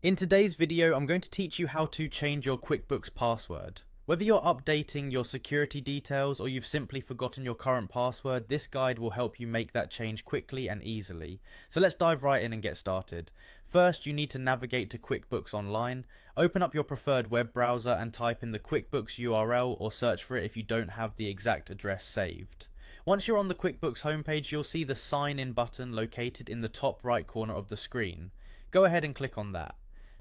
In today's video, I'm going to teach you how to change your QuickBooks password. Whether you're updating your security details or you've simply forgotten your current password, this guide will help you make that change quickly and easily. So let's dive right in and get started. First, you need to navigate to QuickBooks Online. Open up your preferred web browser and type in the QuickBooks URL or search for it if you don't have the exact address saved. Once you're on the QuickBooks homepage, you'll see the Sign In button located in the top right corner of the screen. Go ahead and click on that.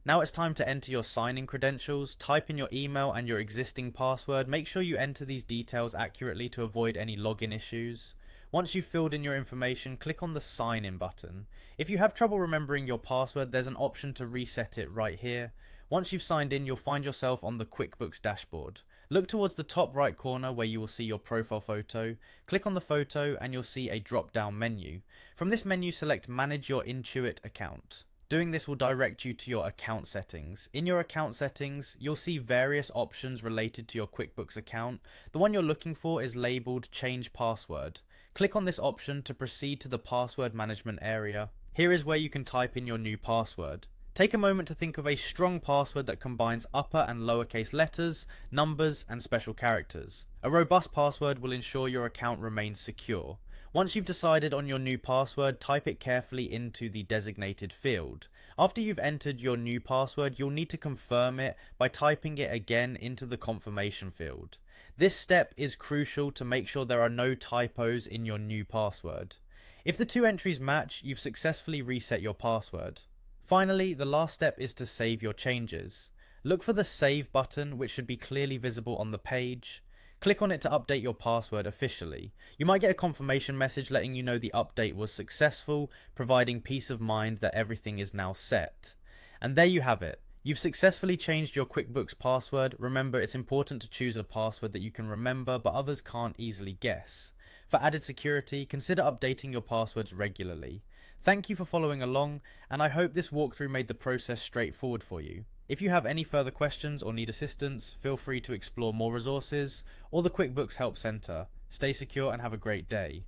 Now it's time to enter your sign-in credentials. Type in your email and your existing password. Make sure you enter these details accurately to avoid any login issues. Once you've filled in your information, click on the Sign In button. If you have trouble remembering your password, there's an option to reset it right here. Once you've signed in, you'll find yourself on the QuickBooks dashboard. Look towards the top right corner where you will see your profile photo. Click on the photo and you'll see a drop-down menu. From this menu, select Manage Your Intuit account. Doing this will direct you to your account settings. In your account settings, you'll see various options related to your QuickBooks account. The one you're looking for is labeled Change Password. Click on this option to proceed to the password management area. Here is where you can type in your new password. Take a moment to think of a strong password that combines upper and lowercase letters, numbers, and special characters. A robust password will ensure your account remains secure. Once you've decided on your new password, type it carefully into the designated field. After you've entered your new password, you'll need to confirm it by typing it again into the confirmation field. This step is crucial to make sure there are no typos in your new password. If the two entries match, you've successfully reset your password. Finally, the last step is to save your changes. Look for the Save button, which should be clearly visible on the page. Click on it to update your password officially. You might get a confirmation message letting you know the update was successful, providing peace of mind that everything is now set. And there you have it. You've successfully changed your QuickBooks password. Remember, it's important to choose a password that you can remember but others can't easily guess. For added security, consider updating your passwords regularly. Thank you for following along, and I hope this walkthrough made the process straightforward for you. If you have any further questions or need assistance, feel free to explore more resources or the QuickBooks Help Center. Stay secure and have a great day.